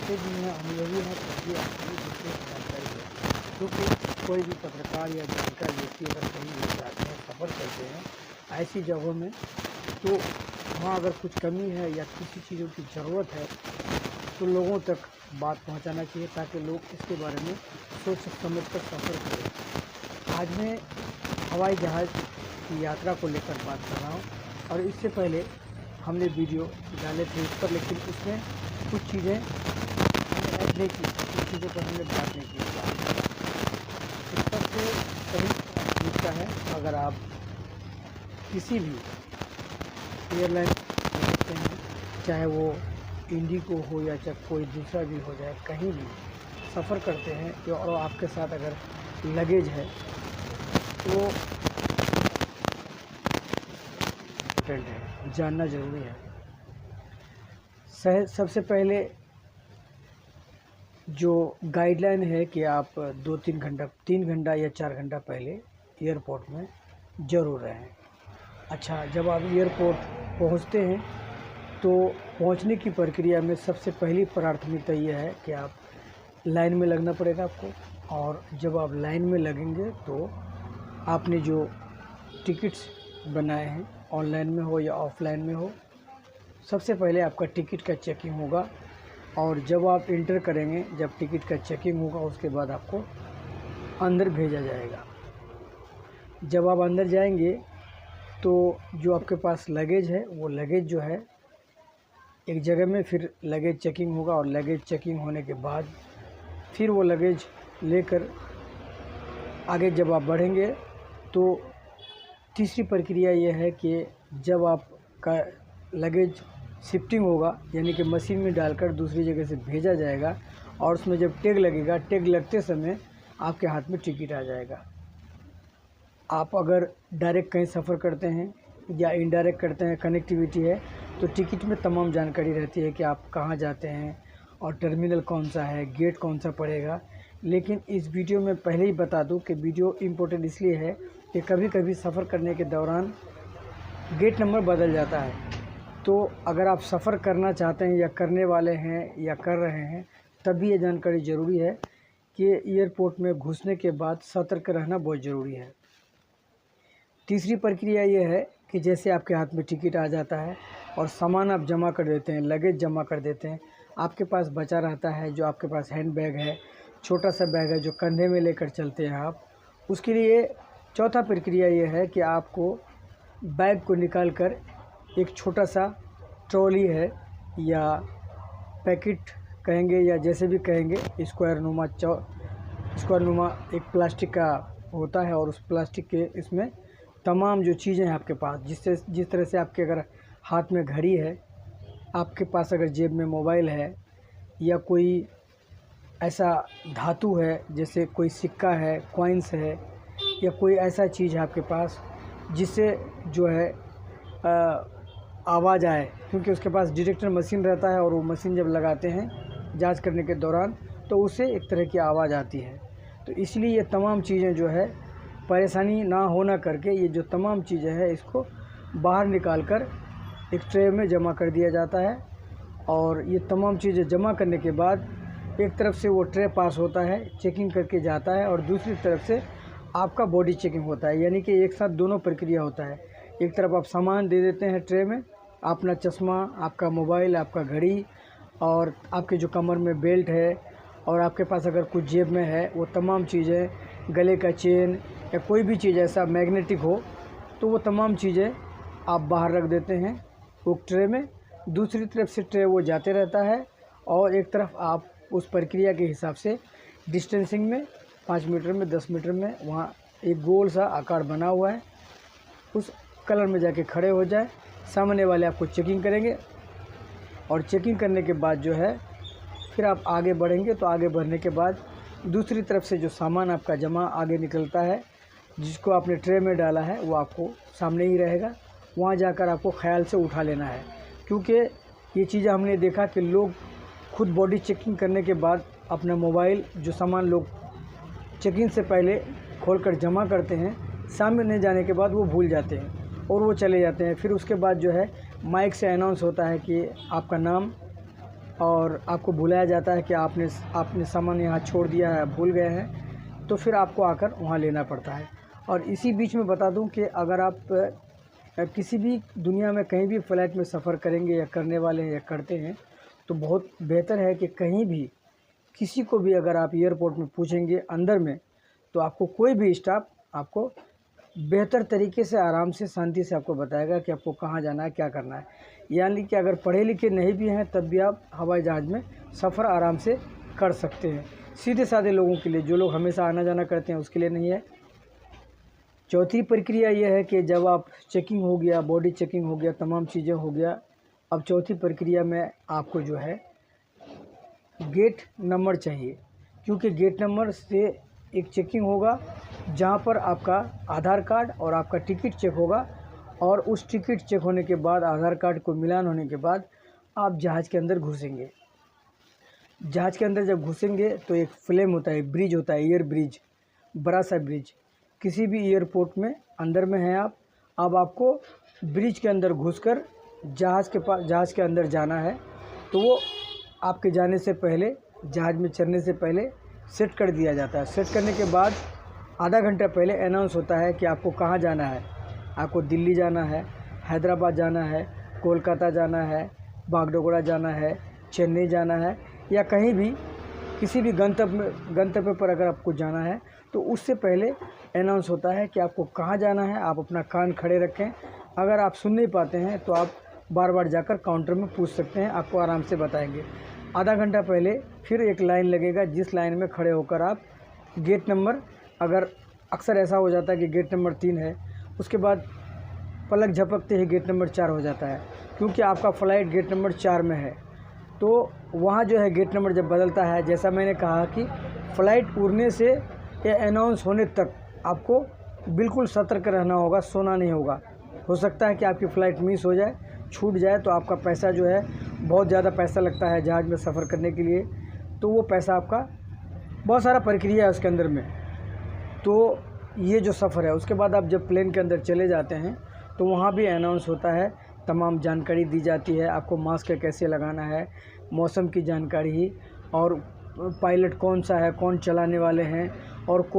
जानते भी हैं, अनुभवी हैं, तब भी आपको दूसरे की जानकारी है। क्योंकि कोई भी पत्रकार या जानकार व्यक्ति अगर कहीं भी जाते हैं, सफ़र करते हैं ऐसी जगहों में, तो वहाँ अगर कुछ कमी है या किसी चीज़ों की ज़रूरत है तो लोगों तक बात पहुँचाना चाहिए, ताकि लोग इसके बारे में सोच समझ कर सफ़र करें। आज मैं हवाई जहाज़ की यात्रा को लेकर बात कर रहा हूँ, और इससे पहले हमने वीडियो डाले थे इस पर, लेकिन उसमें कुछ चीज़ें हमने ऐड नहीं की, कुछ चीज़ों पर हमने बात नहीं की। इस पर से सही पूछता है, अगर आप किसी भी एयरलाइन करते हैं, चाहे वो इंडिगो हो या चाहे कोई दूसरा भी हो जाए, कहीं भी सफ़र करते हैं तो और आपके साथ अगर लगेज है तो इम्पोर्टेंट है, जानना ज़रूरी है। सबसे पहले जो गाइडलाइन है कि आप 3 घंटा या 4 घंटा पहले एयरपोर्ट में ज़रूर रहें। अच्छा, जब आप एयरपोर्ट पहुंचते हैं तो पहुंचने की प्रक्रिया में सबसे पहली प्राथमिकता ये है कि आप लाइन में लगना पड़ेगा आपको, और जब आप लाइन में लगेंगे तो आपने जो टिकट्स बनाए हैं, ऑनलाइन में हो या ऑफ़लाइन में हो, सबसे पहले आपका टिकट का चेकिंग होगा, और जब आप इंटर करेंगे, जब टिकट का चेकिंग होगा, उसके बाद आपको अंदर भेजा जाएगा। जब आप अंदर जाएंगे तो जो आपके पास लगेज है, वो लगेज जो है एक जगह में फिर लगेज चेकिंग होगा, और लगेज चेकिंग होने के बाद फिर वो लगेज लेकर आगे जब आप बढ़ेंगे तो तीसरी प्रक्रिया ये है कि जब आपका लगेज शिफ्टिंग होगा, यानी कि मशीन में डालकर दूसरी जगह से भेजा जाएगा, और उसमें जब टैग लगेगा, टैग लगते समय आपके हाथ में टिकट आ जाएगा। आप अगर डायरेक्ट कहीं सफ़र करते हैं या इनडायरेक्ट करते हैं, कनेक्टिविटी है, तो टिकट में तमाम जानकारी रहती है कि आप कहाँ जाते हैं और टर्मिनल कौन सा है, गेट कौन सा पड़ेगा। लेकिन इस वीडियो में पहले ही बता दूं कि वीडियो इम्पोर्टेंट इसलिए है कि कभी कभी सफ़र करने के दौरान गेट नंबर बदल जाता है। तो अगर आप सफ़र करना चाहते हैं या करने वाले हैं या कर रहे हैं, तब भी ये जानकारी ज़रूरी है कि एयरपोर्ट में घुसने के बाद सतर्क रहना बहुत ज़रूरी है। तीसरी प्रक्रिया ये है कि जैसे आपके हाथ में टिकट आ जाता है और सामान आप जमा कर देते हैं, लगेज जमा कर देते हैं, आपके पास बचा रहता है जो आपके पास हैंड बैग है, छोटा सा बैग है जो कंधे में लेकर चलते हैं आप, उसके लिए चौथा प्रक्रिया ये है कि आपको बैग को निकाल कर एक छोटा सा ट्रॉली है या पैकेट कहेंगे या जैसे भी कहेंगे, स्क्वायर नुमा एक प्लास्टिक का होता है, और उस प्लास्टिक के इसमें तमाम जो चीज़ें हैं आपके पास, जिस तरह से आपके अगर हाथ में घड़ी है, आपके पास अगर जेब में मोबाइल है, या कोई ऐसा धातु है जैसे कोई सिक्का है, कॉइन्स है, या कोई ऐसा चीज़ है आपके पास जिससे जो है आवाज़ आए, क्योंकि उसके पास डिटेक्टर मशीन रहता है, और वो मशीन जब लगाते हैं जांच करने के दौरान तो उससे एक तरह की आवाज़ आती है। तो इसलिए ये तमाम चीज़ें जो है, परेशानी ना होना करके ये जो तमाम चीज़ें हैं इसको बाहर निकाल कर एक ट्रे में जमा कर दिया जाता है, और ये तमाम चीज़ें जमा करने के बाद एक तरफ से वो ट्रे पास होता है, चेकिंग करके जाता है, और दूसरी तरफ से आपका बॉडी चेकिंग होता है, यानी कि एक साथ दोनों प्रक्रिया होता है। एक तरफ आप सामान दे देते हैं ट्रे में, अपना चश्मा, आपका मोबाइल, आपका घड़ी, और आपके जो कमर में बेल्ट है, और आपके पास अगर कुछ जेब में है, वो तमाम चीज़ें, गले का चेन या कोई भी चीज़ ऐसा मैग्नेटिक हो, तो वो तमाम चीज़ें आप बाहर रख देते हैं वो ट्रे में। दूसरी तरफ से ट्रे वो जाते रहता है, और एक तरफ आप उस प्रक्रिया के हिसाब से डिस्टेंसिंग में 5 मीटर में, 10 मीटर में, वहाँ एक गोल सा आकार बना हुआ है, उस कलर में जाके खड़े हो जाए। सामने वाले आपको चेकिंग करेंगे, और चेकिंग करने के बाद जो है फिर आप आगे बढ़ेंगे, तो आगे बढ़ने के बाद दूसरी तरफ से जो सामान आपका जमा आगे निकलता है, जिसको आपने ट्रे में डाला है, वो आपको सामने ही रहेगा। वहाँ जाकर आपको ख्याल से उठा लेना है, क्योंकि ये चीज़ें हमने देखा कि लोग खुद बॉडी चेकिंग करने के बाद अपना मोबाइल, जो सामान लोग चेकिंग से पहले खोलकर जमा करते हैं, सामने जाने के बाद वो भूल जाते हैं और वो चले जाते हैं। फिर उसके बाद जो है माइक से अनाउंस होता है कि आपका नाम और आपको बुलाया जाता है कि आपने सामान यहाँ छोड़ दिया है, भूल गए हैं, तो फिर आपको आकर वहाँ लेना पड़ता है। और इसी बीच में बता दूं कि अगर आप किसी भी दुनिया में कहीं भी फ़्लाइट में सफ़र करेंगे या करने वाले हैं या करते हैं, तो बहुत बेहतर है कि कहीं भी किसी को भी अगर आप एयरपोर्ट में पूछेंगे अंदर में, तो आपको कोई भी स्टाफ आपको बेहतर तरीके से, आराम से, शांति से आपको बताएगा कि आपको कहाँ जाना है, क्या करना है। यानी कि अगर पढ़े लिखे नहीं भी हैं तब भी आप हवाई जहाज़ में सफ़र आराम से कर सकते हैं। सीधे साधे लोगों के लिए, जो लोग हमेशा आना जाना करते हैं, उसके लिए नहीं है। चौथी प्रक्रिया यह है कि जब आप चेकिंग हो गया, बॉडी चेकिंग हो गया, तमाम चीज़ें हो गया, अब चौथी प्रक्रिया में आपको जो है गेट नंबर चाहिए, क्योंकि गेट नंबर से एक चेकिंग होगा जहां पर आपका आधार कार्ड और आपका टिकट चेक होगा, और उस टिकट चेक होने के बाद, आधार कार्ड को मिलान होने के बाद आप जहाज़ के अंदर घुसेंगे। जहाज़ के अंदर जब घुसेंगे तो एक फ्लेम होता है, ब्रिज होता है, एयर ब्रिज, बड़ा सा ब्रिज। किसी भी एयरपोर्ट में अंदर में हैं आप, अब आपको ब्रिज के अंदर घुसकर जहाज़ के अंदर जाना है। तो वो आपके जाने से पहले, जहाज़ में चढ़ने से पहले सेट कर दिया जाता है। सेट करने के बाद आधा घंटा पहले अनाउंस होता है कि आपको कहाँ जाना है। आपको दिल्ली जाना है, हैदराबाद जाना है, कोलकाता जाना है, बागडोगरा जाना है, चेन्नई जाना है, या कहीं भी किसी भी गंतव्य पर अगर आपको जाना है, तो उससे पहले अनाउंस होता है कि आपको कहाँ जाना है। आप अपना कान खड़े रखें। अगर आप सुन नहीं पाते हैं तो आप बार बार जाकर काउंटर में पूछ सकते हैं, आपको आराम से बताएंगे। आधा घंटा पहले फिर एक लाइन लगेगा, जिस लाइन में खड़े होकर आप गेट नंबर, अगर अक्सर ऐसा हो जाता है कि गेट नंबर 3 है, उसके बाद पलक झपकते ही गेट नंबर 4 हो जाता है, क्योंकि आपका फ़्लाइट गेट नंबर 4 में है। तो वहाँ जो है गेट नंबर जब बदलता है, जैसा मैंने कहा कि फ़्लाइट उड़ने से या अनाउंस होने तक आपको बिल्कुल सतर्क रहना होगा, सोना नहीं होगा। हो सकता है कि आपकी फ़्लाइट मिस हो जाए, छूट जाए, तो आपका पैसा जो है, बहुत ज़्यादा पैसा लगता है जहाज़ में सफ़र करने के लिए, तो वो पैसा आपका, बहुत सारा प्रक्रिया है उसके अंदर में। तो ये जो सफ़र है, उसके बाद आप जब प्लेन के अंदर चले जाते हैं तो वहाँ भी अनाउंस होता है, तमाम जानकारी दी जाती है, आपको मास्क कैसे लगाना है, मौसम की जानकारी, और पायलट कौन सा है, कौन चलाने वाले हैं, और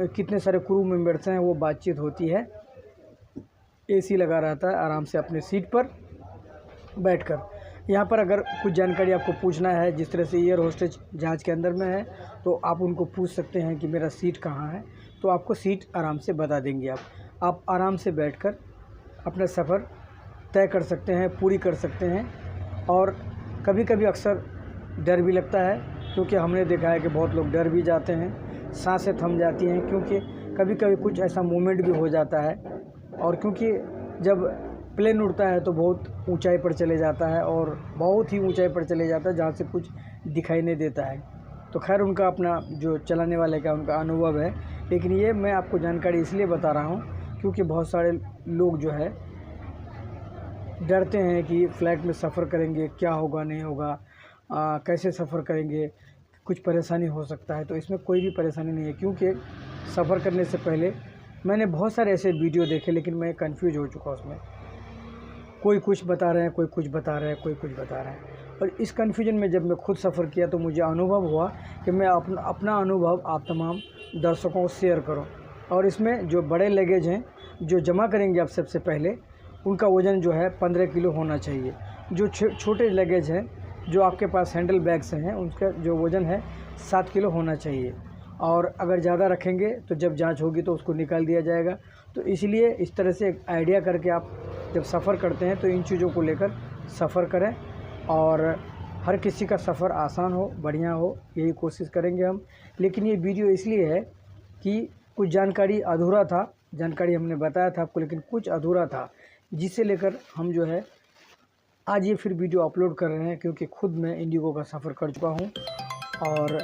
कितने सारे क्रू मेंबर्स हैं, वो बातचीत होती है। एसी लगा रहता है, आराम से अपने सीट पर बैठकर। यहाँ पर अगर कुछ जानकारी आपको पूछना है, जिस तरह से एयर होस्टेज जहाज़ के अंदर में है, तो आप उनको पूछ सकते हैं कि मेरा सीट कहाँ है, तो आपको सीट आराम से बता देंगे। आप आराम से बैठकर अपना सफ़र तय कर सकते हैं, पूरी कर सकते हैं। और कभी कभी अक्सर डर भी लगता है, क्योंकि हमने देखा है कि बहुत लोग डर भी जाते हैं, सांसें थम जाती हैं, क्योंकि कभी कभी कुछ ऐसा मोमेंट भी हो जाता है। और क्योंकि जब प्लेन उड़ता है तो बहुत ऊंचाई पर चले जाता है, और बहुत ही ऊंचाई पर चले जाता है जहाँ से कुछ दिखाई नहीं देता है। तो खैर, उनका अपना, जो चलाने वाले का उनका अनुभव है, लेकिन ये मैं आपको जानकारी इसलिए बता रहा हूँ क्योंकि बहुत सारे लोग जो है डरते हैं कि फ़्लाइट में सफ़र करेंगे, क्या होगा, नहीं होगा, कैसे सफ़र करेंगे, कुछ परेशानी हो सकता है। तो इसमें कोई भी परेशानी नहीं है, क्योंकि सफ़र करने से पहले मैंने बहुत सारे ऐसे वीडियो देखे, लेकिन मैं कंफ्यूज हो चुका उसमें। कोई कुछ बता रहे हैं, कोई कुछ बता रहे हैं, कोई कुछ बता रहे हैं। और इस कन्फ्यूजन में जब मैं खुद सफ़र किया तो मुझे अनुभव हुआ कि मैं अपना अनुभव आप तमाम दर्शकों को शेयर करूं। और इसमें जो बड़े लगेज हैं, जो जमा करेंगे आप सबसे पहले, उनका वज़न जो है 15 किलो होना चाहिए। जो छोटे लगेज हैं, जो आपके पास हैंडल बैग्स हैं, उनका जो वज़न है 7 किलो होना चाहिए। और अगर ज़्यादा रखेंगे तो जब जांच होगी तो उसको निकाल दिया जाएगा। तो इसलिए इस तरह से एक आइडिया करके आप जब सफ़र करते हैं तो इन चीज़ों को लेकर सफ़र करें, और हर किसी का सफ़र आसान हो, बढ़िया हो, यही कोशिश करेंगे हम। लेकिन ये वीडियो इसलिए है कि कुछ जानकारी अधूरा था, जानकारी हमने बताया था आपको, लेकिन कुछ अधूरा था, जिसे लेकर हम जो है आज ये फिर वीडियो अपलोड कर रहे हैं, क्योंकि खुद मैं इंडिगो का सफ़र कर चुका हूँ। और